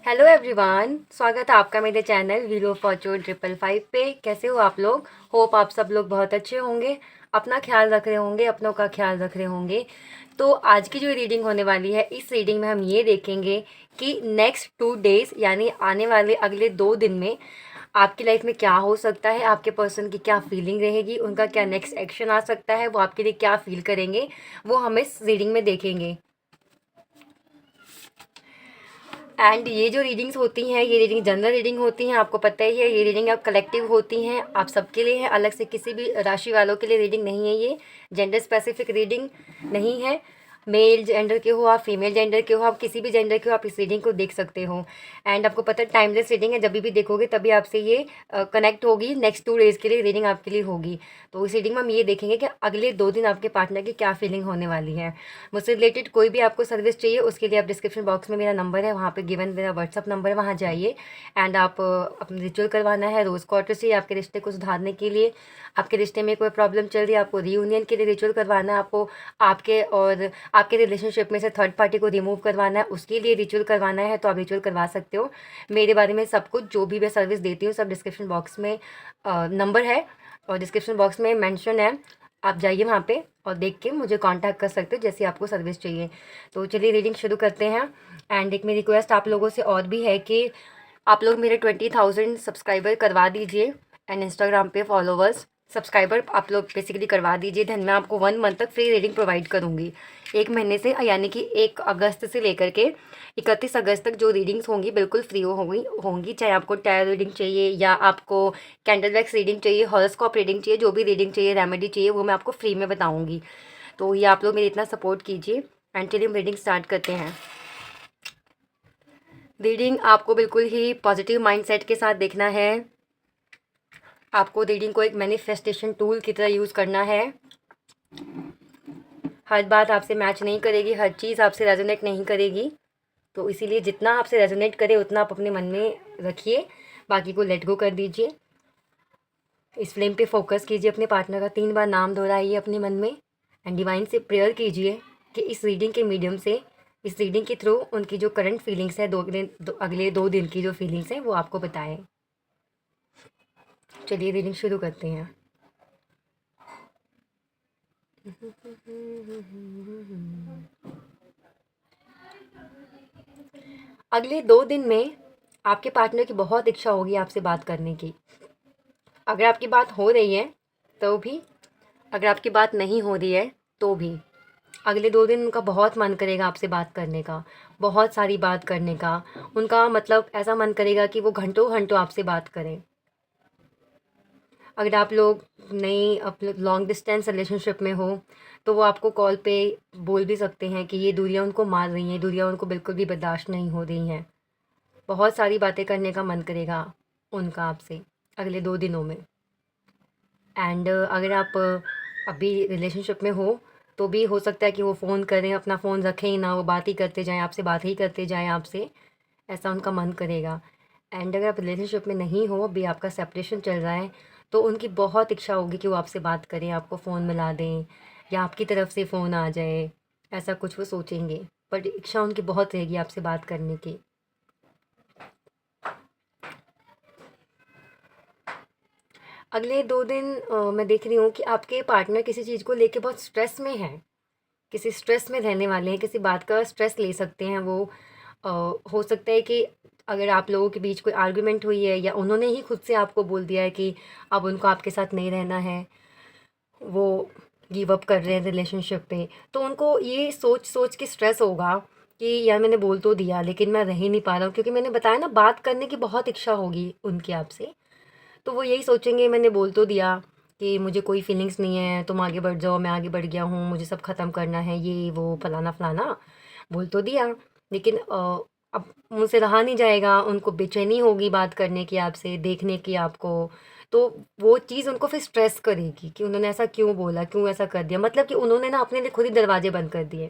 Hello everyone, स्वागत है आपका मेरे चैनल वीलो फॉर्चून 555 पे। कैसे हो आप लोग? होप आप सब लोग बहुत अच्छे होंगे, अपना ख्याल रख रहे होंगे, अपनों का ख्याल रख रहे होंगे। तो आज की जो रीडिंग होने वाली है, इस रीडिंग में हम ये देखेंगे कि नेक्स्ट 2 डेज़ यानी आने वाले अगले 2 दिन में आपकी लाइफ में क्या हो सकता है, आपके पर्सन की क्या फीलिंग रहेगी, उनका क्या नेक्स्ट एक्शन आ सकता है, वो आपके लिए क्या फील करेंगे, वो हम इस रीडिंग में देखेंगे। एंड ये जो रीडिंग्स होती हैं, ये रीडिंग जनरल रीडिंग होती हैं, आपको पता ही है। ये रीडिंग अब कलेक्टिव होती हैं, आप सबके लिए है, अलग से किसी भी राशि वालों के लिए रीडिंग नहीं है। ये जेंडर स्पेसिफिक रीडिंग नहीं है। मेल जेंडर के हो आप, फीमेल जेंडर के हो आप, किसी भी जेंडर के हो, आप इस रीडिंग को देख सकते हो। एंड आपको पता है टाइमलेस रीडिंग है, जब भी देखोगे तभी आपसे ये कनेक्ट होगी। नेक्स्ट 2 डेज़ के लिए रीडिंग आपके लिए होगी। तो इस रीडिंग में हम ये देखेंगे कि अगले 2 दिन आपके पार्टनर की क्या फीलिंग होने वाली है। मुझसे रिलेटेड कोई भी आपको सर्विस चाहिए, उसके लिए आप डिस्क्रिप्शन बॉक्स में मेरा नंबर है, वहाँ पे गिवन मेरा व्हाट्सअप नंबर है, वहाँ जाइए। एंड आप अपना रिचुअल करवाना है, रोज़ क्वार्टर चाहिए आपके रिश्ते को सुधारने के लिए, आपके रिश्ते में कोई प्रॉब्लम चल रही है, आपको रीयूनियन के लिए रिचुअल करवाना है, आपको आपके और आपके रिलेशनशिप में से थर्ड पार्टी को रिमूव करवाना है, उसके लिए रिचुअल करवाना है, तो आप रिचुअल करवा सकते हो। मेरे बारे में सब कुछ जो भी मैं सर्विस देती हूँ सब डिस्क्रिप्शन बॉक्स में नंबर है और डिस्क्रिप्शन बॉक्स में मेंशन है। आप जाइए वहाँ पे और देख के मुझे कांटेक्ट कर सकते हो जैसे आपको सर्विस चाहिए। तो चलिए रीडिंग शुरू करते हैं। एंड एक मेरी रिक्वेस्ट आप लोगों से और भी है कि आप लोग मेरे 20,000 सब्सक्राइबर करवा दीजिए एंड इंस्टाग्राम पे फॉलोवर्स सब्सक्राइबर आप लोग बेसिकली करवा दीजिए। धन मैं आपको 1 मंथ तक फ्री रीडिंग प्रोवाइड करूँगी, 1 महीने से, यानी कि 1 अगस्त से लेकर के 31 अगस्त तक जो रीडिंग्स होंगी बिल्कुल फ्री होंगी। चाहे आपको टैरो रीडिंग चाहिए या आपको कैंडल वैक्स रीडिंग चाहिए, हॉरोस्कोप रीडिंग चाहिए, जो भी रीडिंग चाहिए, रेमेडी चाहिए, वो मैं आपको फ्री में बताऊँगी। तो ये आप लोग मेरी इतना सपोर्ट कीजिए। एंड चलिए हम रीडिंग स्टार्ट करते हैं। रीडिंग आपको बिल्कुल ही पॉजिटिव माइंडसेट के साथ देखना है। आपको रीडिंग को एक मैनिफेस्टेशन टूल की तरह यूज़ करना है। हर बात आपसे मैच नहीं करेगी, हर चीज़ आपसे रेजोनेट नहीं करेगी। तो इसीलिए जितना आपसे रेजोनेट करे उतना आप अपने मन में रखिए, बाकी को लेट गो कर दीजिए। इस फ्लेम पे फोकस कीजिए, अपने पार्टनर का 3 बार नाम दोहराइए अपने मन में। एंड डिवाइन से प्रेयर कीजिए कि इस रीडिंग के मीडियम से, इस रीडिंग के थ्रू उनकी जो करंट फीलिंग्स है अगले 2 दिन की जो फीलिंग्स हैं वो आपको बताएं। चलिए रीडिंग शुरू करते हैं। अगले 2 दिन में आपके पार्टनर की बहुत इच्छा होगी आपसे बात करने की। अगर आपकी बात हो रही है तो भी, अगर आपकी बात नहीं हो रही है तो भी, अगले 2 दिन उनका बहुत मन करेगा आपसे बात करने का, बहुत सारी बात करने का। उनका मतलब ऐसा मन करेगा कि वो घंटों घंटों आपसे बात करें। अगर आप लोग नई अपने लॉन्ग डिस्टेंस रिलेशनशिप में हो तो वो आपको कॉल पे बोल भी सकते हैं कि ये दूरियां उनको मार रही हैं, दूरियां उनको बिल्कुल भी बर्दाश्त नहीं हो रही हैं। बहुत सारी बातें करने का मन करेगा उनका आपसे अगले 2 दिनों में। एंड अगर आप अभी रिलेशनशिप में हो तो भी हो सकता है कि वो फ़ोन करें, अपना फ़ोन रखें ही ना, वो बात ही करते जाएं आपसे, बात ही करते जाएं आपसे, ऐसा उनका मन करेगा। एंड अगर आप रिलेशनशिप में नहीं हो, अभी आपका सेपरेशन चल रहा है, तो उनकी बहुत इच्छा होगी कि वो आपसे बात करें, आपको फ़ोन मिला दें या आपकी तरफ से फ़ोन आ जाए, ऐसा कुछ वो सोचेंगे। बट इच्छा उनकी बहुत रहेगी आपसे बात करने की। अगले 2 दिन मैं देख रही हूँ कि आपके पार्टनर किसी चीज़ को लेके बहुत स्ट्रेस में है, किसी स्ट्रेस में रहने वाले हैं, किसी बात का स्ट्रेस ले सकते हैं वो। अ, हो सकता है कि अगर आप लोगों के बीच कोई आर्गुमेंट हुई है या उन्होंने ही खुद से आपको बोल दिया है कि अब उनको आपके साथ नहीं रहना है, वो गिव अप कर रहे हैं रिलेशनशिप पे, तो उनको ये सोच सोच के स्ट्रेस होगा कि यार मैंने बोल तो दिया लेकिन मैं रह ही नहीं पा रहा हूँ, क्योंकि मैंने बताया ना बात करने की बहुत इच्छा होगी उनकी आपसे। तो वो यही सोचेंगे मैंने बोल तो दिया कि मुझे कोई फीलिंग्स नहीं है, तुम आगे बढ़ जाओ, मैं आगे बढ़ गया हूँ, मुझे सब ख़त्म करना है, ये वो फलाना फलाना बोल तो दिया, लेकिन अब मुझसे रहा नहीं जाएगा। उनको बेचैनी होगी बात करने की आपसे, देखने की आपको। तो वो चीज़ उनको फिर स्ट्रेस करेगी कि उन्होंने ऐसा क्यों बोला, क्यों ऐसा कर दिया, मतलब कि उन्होंने ना अपने लिए खुद ही दरवाजे बंद कर दिए।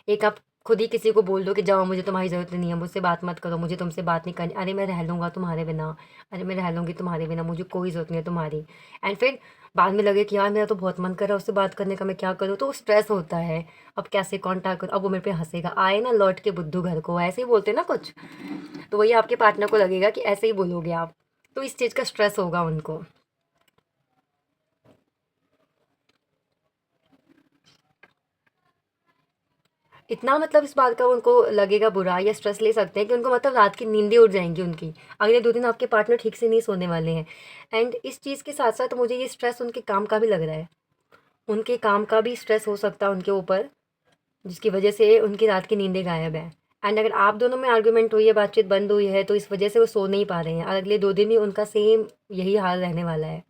एक आप खुद ही किसी को बोल दो कि जाओ, मुझे तुम्हारी ज़रूरत नहीं है, मुझसे बात मत करो, मुझे तुमसे बात नहीं करनी, अरे मैं रह लूँगा तुम्हारे बिना, अरे मैं रह लूँगी तुम्हारे बिना, मुझे कोई ज़रूरत नहीं है तुम्हारी। एंड फिर बाद में लगे कि यार मेरा तो बहुत मन कर रहा है उससे बात करने का, मैं क्या करूँ, तो स्ट्रेस होता है। अब कैसे कॉन्टैक्ट करूँ, अब वो मेरे पे हंसेगा, आए ना लौट के बुद्धू घर को, ऐसे ही बोलते हैं ना कुछ। तो वही आपके पार्टनर को लगेगा कि ऐसे ही बोलोगे आप, तो इस चीज़ का स्ट्रेस होगा उनको। इतना मतलब इस बात का उनको लगेगा बुरा या स्ट्रेस ले सकते हैं कि उनको मतलब रात की नींदें उड़ जाएंगी उनकी, अगले 2 दिन आपके पार्टनर ठीक से नहीं सोने वाले हैं। एंड इस चीज़ के साथ साथ मुझे ये स्ट्रेस उनके काम का भी लग रहा है, उनके काम का भी स्ट्रेस हो सकता है उनके ऊपर, जिसकी वजह से उनकी रात की नींदें गायब है। एंड अगर आप दोनों में आर्गुमेंट हुई है, बातचीत बंद हुई है, तो इस वजह से वो सो नहीं पा रहे हैं, और अगले 2 दिन भी उनका सेम यही हाल रहने वाला है।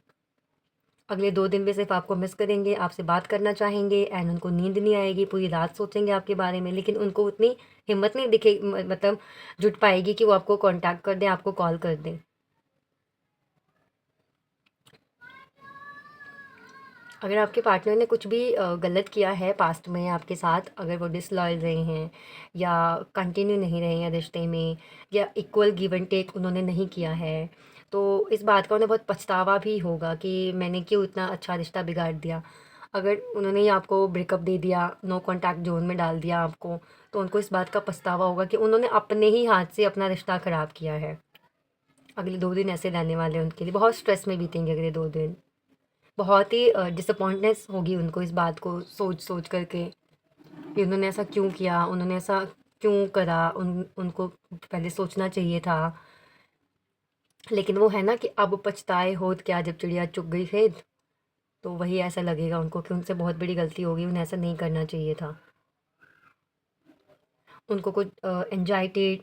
अगले 2 दिन भी सिर्फ आपको मिस करेंगे, आपसे बात करना चाहेंगे, एंड उनको नींद नहीं आएगी, पूरी रात सोचेंगे आपके बारे में, लेकिन उनको उतनी हिम्मत नहीं दिखे मतलब जुट पाएगी कि वो आपको कांटेक्ट कर दें, आपको कॉल कर दें। अगर आपके पार्टनर ने कुछ भी गलत किया है पास्ट में आपके साथ, अगर वो डिसलॉयल रहे हैं या कंटिन्यू नहीं रहे हैं रिश्ते में, या इक्वल गिव एंड टेक उन्होंने नहीं किया है, तो इस बात का उन्हें बहुत पछतावा भी होगा कि मैंने क्यों इतना अच्छा रिश्ता बिगाड़ दिया। अगर उन्होंने ही आपको ब्रेकअप दे दिया, नो कॉन्टैक्ट जोन में डाल दिया आपको, तो उनको इस बात का पछतावा होगा कि उन्होंने अपने ही हाथ से अपना रिश्ता ख़राब किया है। अगले 2 दिन ऐसे रहने वाले हैं उनके लिए, बहुत स्ट्रेस में बीतेंगे अगले 2 दिन। बहुत ही डिसअपॉइंटनेस होगी उनको इस बात को सोच सोच करके कि उन्होंने ऐसा क्यों किया, उन्होंने ऐसा क्यों करा, उनको पहले सोचना चाहिए था। लेकिन वो है ना कि अब पछताए होत क्या, जब चिड़िया चुग गई खेत, तो वही ऐसा लगेगा उनको कि उनसे बहुत बड़ी गलती होगी, उन्हें ऐसा नहीं करना चाहिए था। उनको कुछ एंजाइटी,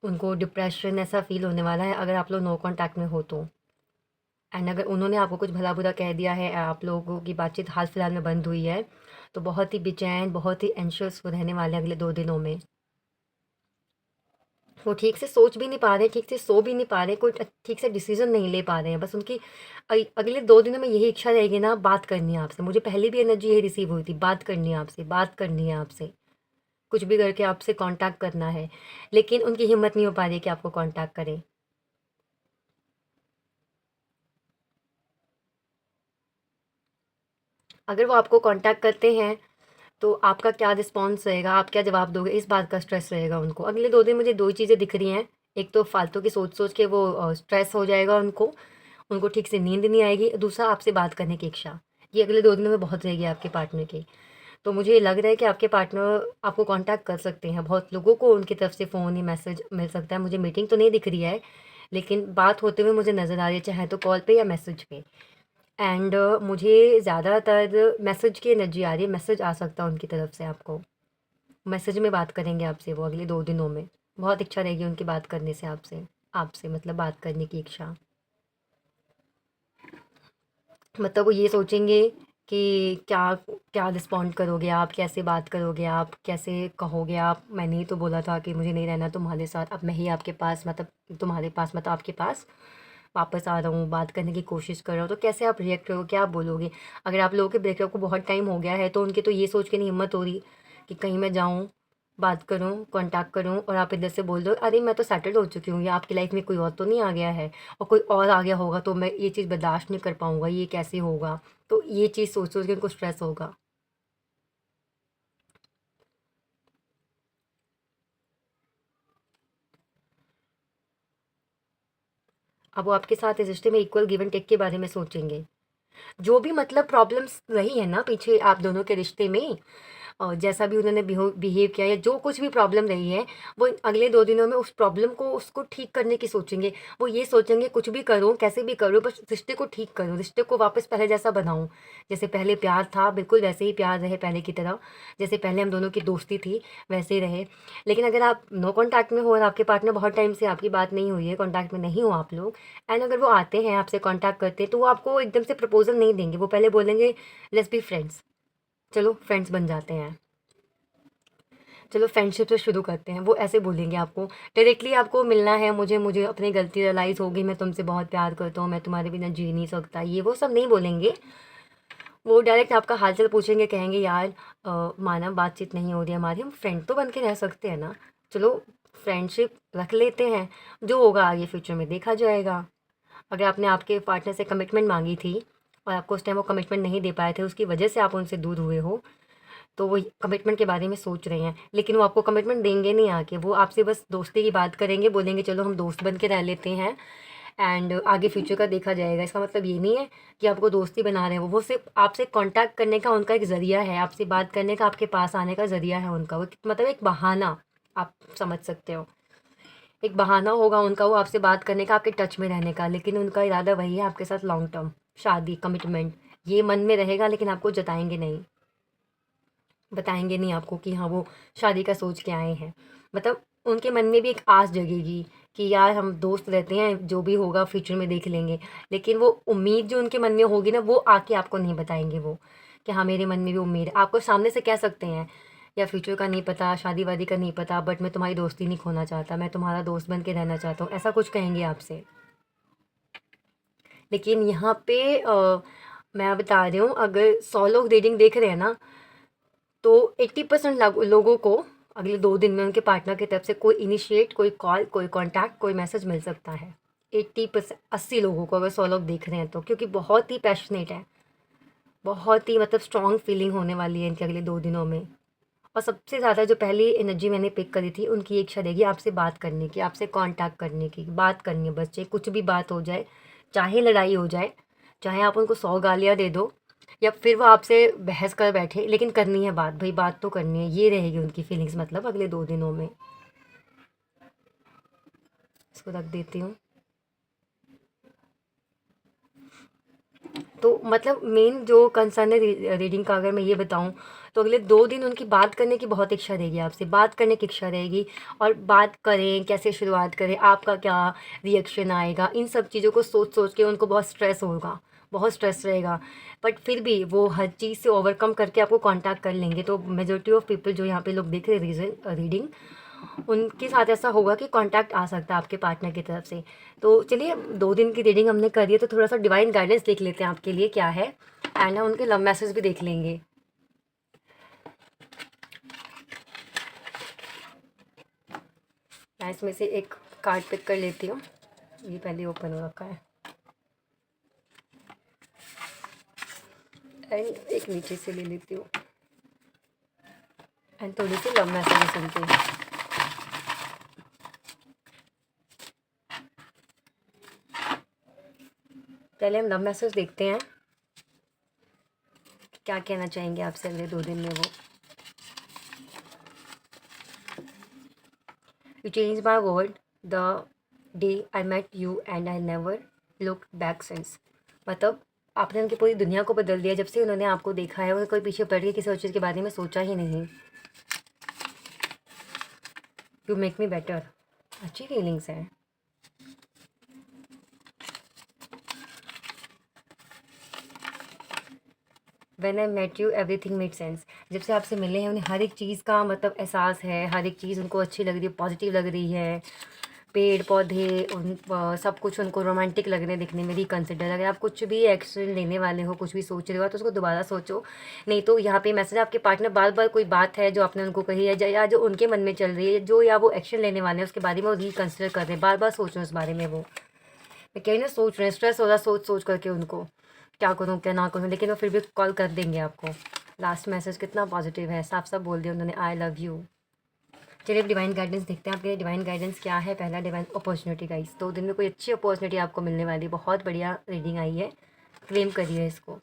उनको डिप्रेशन ऐसा फील होने वाला है अगर आप लोग नो कांटेक्ट में हो तो। एंड अगर उन्होंने आपको कुछ भला बुरा कह दिया है, आप लोगों की बातचीत हाल फिलहाल में बंद हुई है, तो बहुत ही बेचैन, बहुत ही एंशियस वो रहने वाले हैं अगले 2 दिनों में। वो ठीक से सोच भी नहीं पा रहे, ठीक से सो भी नहीं पा रहे, कोई ठीक से डिसीजन नहीं ले पा रहे हैं। बस उनकी अगले 2 दिनों में यही इच्छा रहेगी ना, बात करनी है आपसे। मुझे पहले भी एनर्जी यही रिसीव हुई थी, बात करनी है आपसे, बात करनी है आपसे, कुछ भी करके आपसे कांटेक्ट करना है। लेकिन उनकी हिम्मत नहीं हो पा रही है कि आपको कांटेक्ट करें। अगर वो आपको कांटेक्ट करते हैं, तो आपका क्या रिस्पॉन्स रहेगा, आप क्या जवाब दोगे, इस बात का स्ट्रेस रहेगा उनको। अगले 2 दिन मुझे 2 ही चीज़ें दिख रही हैं। एक तो फालतू की सोच सोच के वो स्ट्रेस हो जाएगा उनको, उनको ठीक से नींद नहीं आएगी। दूसरा, आपसे बात करने की इच्छा, ये अगले 2 दिनों में बहुत रहेगी आपके पार्टनर की। तो मुझे ये लग रहा है कि आपके पार्टनर आपको कांटेक्ट कर सकते हैं, बहुत लोगों को उनकी तरफ से फ़ोन या मैसेज मिल सकता है। मुझे मीटिंग तो नहीं दिख रही है, लेकिन बात होते हुए मुझे नज़र आ रही है, चाहे तो कॉल पे या मैसेज पे। एंड मुझे ज़्यादातर मैसेज की एनर्जी आ रही है, मैसेज आ सकता है उनकी तरफ से आपको, मैसेज में बात करेंगे आपसे वो अगले 2 दिनों में। बहुत इच्छा रहेगी उनकी बात करने से आपसे, आपसे मतलब बात करने की इच्छा। मतलब वो ये सोचेंगे कि क्या क्या रिस्पॉन्ड करोगे आप, कैसे बात करोगे आप, कैसे कहोगे आप, मैंने ही तो बोला था कि मुझे नहीं रहना तुम्हारे साथ, अब मैं ही आपके पास मतलब तुम्हारे पास मतलब आपके पास वापस आ रहा हूँ, बात करने की कोशिश कर रहा हूँ। तो कैसे आप रिएक्ट करोगे, क्या आप बोलोगे। अगर आप लोगों के ब्रेकअप को बहुत टाइम हो गया है, तो उनकी तो ये सोच के नहीं हिम्मत हो रही कि कहीं मैं जाऊँ, बात करूँ, कॉन्टैक्ट करूँ, और आप इधर से बोल दो अरे मैं तो सेटल्ड हो चुकी हूँ, या आपकी लाइफ में कोई और तो नहीं आ गया है, और कोई और आ गया होगा तो मैं ये चीज़ बर्दाश्त नहीं कर पाऊँगा, ये कैसे होगा। तो ये चीज़ सोच सोच के उनको स्ट्रेस होगा। अब वो आपके साथ इस रिश्ते में इक्वल गिव एंड टेक के बारे में सोचेंगे। जो भी मतलब प्रॉब्लम्स रही है ना पीछे आप दोनों के रिश्ते में, और जैसा भी उन्होंने बिहेव किया, या जो कुछ भी प्रॉब्लम रही है, वो अगले 2 दिनों में उस प्रॉब्लम को उसको ठीक करने की सोचेंगे। वो ये सोचेंगे कुछ भी करूँ, कैसे भी करूँ, बस रिश्ते को ठीक करूँ, रिश्ते को वापस पहले जैसा बनाऊँ। जैसे पहले प्यार था, बिल्कुल वैसे ही प्यार रहे पहले की तरह, जैसे पहले हम दोनों की दोस्ती थी वैसे ही रहे। लेकिन अगर आप नो कॉन्टैक्ट में हो और आपके पार्टनर बहुत टाइम से आपकी बात नहीं हुई है, कॉन्टैक्ट में नहीं हो आप लोग, एंड अगर वो आते हैं आपसे कॉन्टैक्ट करते हैं, तो वो आपको एकदम से प्रपोजल नहीं देंगे। वो पहले बोलेंगे लेट्स बी फ्रेंड्स, चलो फ्रेंड्स बन जाते हैं, चलो फ्रेंडशिप से शुरू करते हैं। वो ऐसे बोलेंगे आपको, डायरेक्टली आपको मिलना है मुझे, मुझे अपनी गलती रियलाइज़ हो गई, मैं तुमसे बहुत प्यार करता हूँ, मैं तुम्हारे बिना जी नहीं सकता, ये वो सब नहीं बोलेंगे। वो डायरेक्ट आपका हालचाल पूछेंगे, कहेंगे यार माना बातचीत नहीं हो रही हमारी, हम फ्रेंड तो बन के रह सकते हैं ना, चलो फ्रेंडशिप रख लेते हैं, जो होगा आगे फ्यूचर में देखा जाएगा। अगर आपने आपके पार्टनर से कमिटमेंट मांगी थी और आपको उस टाइम वो कमिटमेंट नहीं दे पाए थे, उसकी वजह से आप उनसे दूर हुए हो, तो वो कमिटमेंट के बारे में सोच रहे हैं, लेकिन वो आपको कमिटमेंट देंगे नहीं आके, वो आपसे बस दोस्ती की बात करेंगे, बोलेंगे चलो हम दोस्त बन के रह लेते हैं एंड आगे फ्यूचर का देखा जाएगा। इसका मतलब ये नहीं है कि आपको दोस्ती बना रहे हैं, वो सिर्फ आपसे कांटेक्ट करने का उनका एक ज़रिया है, आपसे बात करने का, आपके पास आने का ज़रिया है उनका, वो मतलब एक बहाना, आप समझ सकते हो, एक बहाना होगा उनका वो आपसे बात करने का, आपके टच में रहने का, लेकिन उनका इरादा वही है आपके साथ लॉन्ग टर्म शादी कमिटमेंट, ये मन में रहेगा, लेकिन आपको जताएंगे नहीं, बताएंगे नहीं आपको कि हाँ वो शादी का सोच के आए हैं। मतलब उनके मन में भी एक आस जगेगी कि यार हम दोस्त रहते हैं, जो भी होगा फ्यूचर में देख लेंगे, लेकिन वो उम्मीद जो उनके मन में होगी ना, वो आके आपको नहीं बताएंगे वो, कि हाँ मेरे मन में भी उम्मीद है। आपको सामने से कह सकते हैं या फ्यूचर का नहीं पता, शादी वादी का नहीं पता, बट मैं तुम्हारी दोस्ती नहीं खोना चाहता, मैं तुम्हारा दोस्त बन के रहना चाहता हूँ, ऐसा कुछ कहेंगे आपसे। लेकिन यहाँ पे मैं बता रही हूँ, अगर 100 लोग रीडिंग देख रहे हैं ना, तो 80% लोगों को अगले 2 दिन में उनके पार्टनर की तरफ से कोई इनिशिएट, कोई कॉल, कोई कांटेक्ट, कोई मैसेज मिल सकता है। 80%, 80 लोगों को, अगर 100 लोग देख रहे हैं तो, क्योंकि बहुत ही पैशनेट है, बहुत ही मतलब स्ट्रॉन्ग फीलिंग होने वाली है इनके अगले 2 दिनों में। और सबसे ज़्यादा जो पहली एनर्जी मैंने पिक करी थी, उनकी इच्छा रहेगी आपसे बात करने की, आपसे कांटेक्ट करने की, बात करनी है बस, चाहे कुछ भी बात हो जाए, चाहे लड़ाई हो जाए, चाहे आप उनको 100 गालियाँ दे दो, या फिर वो आपसे बहस कर बैठे, लेकिन करनी है बात, भाई बात तो करनी है, ये रहेगी उनकी फीलिंग्स मतलब अगले 2 दिनों में। इसको रख देती हूँ। तो मतलब मेन जो कंसर्न है रीडिंग का, अगर मैं ये बताऊँ, तो अगले 2 दिन उनकी बात करने की बहुत इच्छा रहेगी, आपसे बात करने की इच्छा रहेगी, और बात करें, कैसे शुरुआत करें, आपका क्या रिएक्शन आएगा, इन सब चीज़ों को सोच सोच के उनको बहुत स्ट्रेस होगा, बहुत स्ट्रेस रहेगा, बट फिर भी वो हर चीज़ से ओवरकम करके आपको कांटेक्ट कर लेंगे। तो मेजोरिटी ऑफ पीपल जो यहाँ पे लोग देख रहे हैं रीडिंग, उनके साथ ऐसा होगा कि कांटेक्ट आ सकता है आपके पार्टनर की तरफ से। तो चलिए, 2 दिन की रीडिंग हमने करी है, तो थोड़ा सा डिवाइन गाइडेंस देख लेते हैं आपके लिए क्या है, एंड हम उनके लव मैसेज भी देख लेंगे। मैं इसमें से एक कार्ड पिक कर लेती हूँ, ये पहले ओपन हो रखा है, एंड एक नीचे से ले लेती हूँ, एंड थोड़ी सी लव मैसेज सुनती हूँ। पहले हम लव मैसेज देखते हैं, क्या कहना चाहेंगे आपसे अगले 2 दिन में वो। You changed my world the day I met you and I never looked back since। मतलब आपने उनकी पूरी दुनिया को बदल दिया, जब से उन्होंने आपको देखा है, और कोई पीछे पड़ के किसी और चीज़ के बारे में सोचा ही नहीं। यू मेक मी बेटर, अच्छी फीलिंग्स हैं। When I met you everything made sense. जब से आपसे मिले हैं, उन्हें हर एक चीज़ का मतलब एहसास है, हर एक चीज़ उनको अच्छी लग रही है, पॉजिटिव लग रही है, पेड़ पौधे सब कुछ उनको रोमांटिक लग रहे हैं दिखने में, रिकन्सिडर। अगर आप कुछ भी एक्शन लेने वाले हो, कुछ भी सोच रहे हो, तो उसको दोबारा सोचो। नहीं तो यहाँ पे मैसेज, आपके पार्टनर बार बार कोई बात है जो आपने उनको कही है, या जो उनके मन में चल रही है, जो या वो एक्शन लेने वाले हैं उसके बारे में वो रिकन्सिडर कर रहे हैं, बार बार सोच रहे हैं उस बारे में। वो मैं कहीं ना सोच रहे हैं, स्ट्रेस हो रहा है सोच सोच करके उनको, क्या करूँ क्या ना करूँ, लेकिन वो फिर भी कॉल कर देंगे आपको। लास्ट मैसेज कितना पॉजिटिव है, साफ साफ बोल दिया उन्होंने, आई लव यू। चलिए अब डिवाइन गाइडेंस देखते हैं, आपके लिए डिवाइन गाइडेंस क्या है। पहला डिवाइन अपॉर्चुनिटी गाइस, 2 दिन में कोई अच्छी अपॉर्चुनिटी आपको मिलने वाली है, बहुत बढ़िया रीडिंग आई है, क्लेम करिए इसको।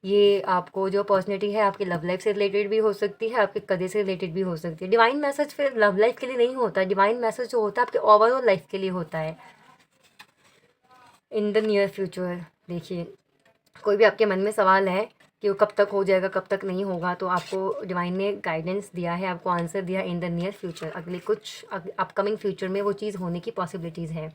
ये आपको जो अपॉर्चुनिटी है, आपकी लव लाइफ से रिलेटेड भी हो सकती है, आपके करियर से रिलेटेड भी हो सकती है। डिवाइन मैसेज फिर लव लाइफ के लिए नहीं होता, डिवाइन मैसेज जो होता है आपके ओवरऑल लाइफ के लिए होता है, इन द नियर फ्यूचर। देखिए, कोई भी आपके मन में सवाल है कि वो कब तक हो जाएगा, कब तक नहीं होगा, तो आपको डिवाइन ने गाइडेंस दिया है, आपको आंसर दिया इन द नियर फ्यूचर, अगले कुछ अपकमिंग फ्यूचर में वो चीज़ होने की पॉसिबिलिटीज़ है।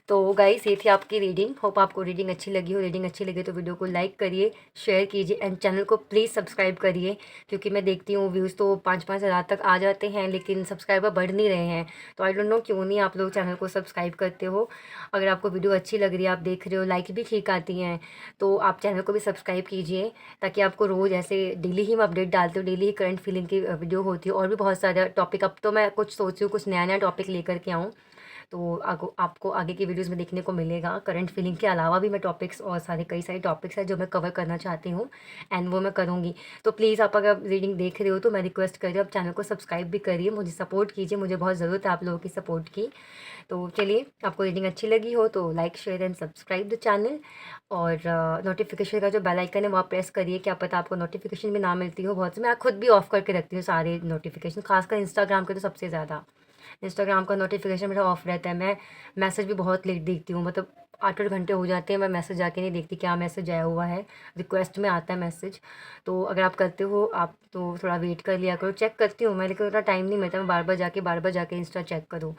तो गाइस, ये थी आपकी रीडिंग। होप आपको रीडिंग अच्छी लगी हो। रीडिंग अच्छी लगी तो वीडियो को लाइक करिए, शेयर कीजिए, एंड चैनल को प्लीज़ सब्सक्राइब करिए, क्योंकि मैं देखती हूँ व्यूज़ तो 5-5 हज़ार तक आ जाते हैं, लेकिन सब्सक्राइबर बढ़ नहीं रहे हैं। तो आई डोंट नो क्यों नहीं आप लोग चैनल को सब्सक्राइब करते हो। अगर आपको वीडियो अच्छी लग रही है, आप देख रहे हो, लाइक भी ठीक आती हैं, तो आप चैनल को भी सब्सक्राइब कीजिए, ताकि आपको रोज़ ऐसे डेली ही मैं अपडेट डालती हूँ, डेली ही करंट फीलिंग की वीडियो होती है, और भी बहुत सारा टॉपिक। अब तो मैं कुछ सोच रही हूँ, कुछ नया नया टॉपिक लेकर के आऊँ, तो आपको आगे की वीडियोज़ में देखने को मिलेगा। करंट फीलिंग के अलावा भी मैं टॉपिक्स और कई सारे टॉपिक्स हैं जो मैं कवर करना चाहती हूँ एंड वो मैं करूँगी। तो प्लीज़ आप अगर रीडिंग देख रहे हो तो मैं रिक्वेस्ट कर रही हूँ, आप चैनल को सब्सक्राइब भी करिए, मुझे सपोर्ट कीजिए, मुझे बहुत ज़रूरत है आप लोगों की सपोर्ट की। तो चलिए, आपको रीडिंग अच्छी लगी हो तो like share and subscribe the channel, और नोटिफिकेशन का जो बेल आइकन है वो आप प्रेस करिए, क्या पता आपको नोटिफिकेशन भी ना मिलती हो। बहुत से मैं खुद भी ऑफ़ करके रखती हूँ सारे नोटिफिकेशन, खासकर इंस्टाग्राम के तो सबसे ज़्यादा। इंस्टाग्राम का नोटिफिकेशन मेरा ऑफ रहता है। मैं मैसेज भी बहुत लेट देखती हूँ, मतलब 8-8 घंटे हो जाते हैं मैं मैसेज जाके नहीं देखती क्या मैसेज आया हुआ है, रिक्वेस्ट में आता है मैसेज। तो अगर आप करते हो आप तो थोड़ा वेट कर लिया करो। चेक करती हूँ मैं, लेकिन उतना टाइम नहीं मिलता मैं बार बार जाके इंस्टा चेक करूँ।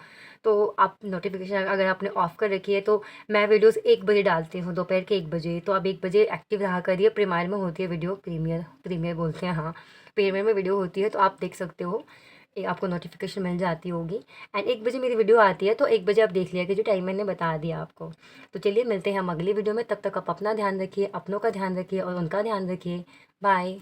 तो आप नोटिफिकेशन अगर आपने ऑफ़ कर रखी है तो मैं वीडियोज़ 1 बजे डालती हूँ, दोपहर के 1 बजे। तो आप 1 बजे एक्टिव रहा करिए। प्रीमियर में होती है वीडियो, प्रीमियर बोलते हैं, हाँ, प्रीमियर में वीडियो होती है तो आप देख सकते हो, आपको नोटिफिकेशन मिल जाती होगी। एंड 1 बजे मेरी वीडियो आती है तो 1 बजे आप देख लिया कि जो टाइम मैंने बता दिया आपको। तो चलिए, मिलते हैं हम अगली वीडियो में, तब तक आप अपना ध्यान रखिए, अपनों का ध्यान रखिए और उनका ध्यान रखिए। बाय।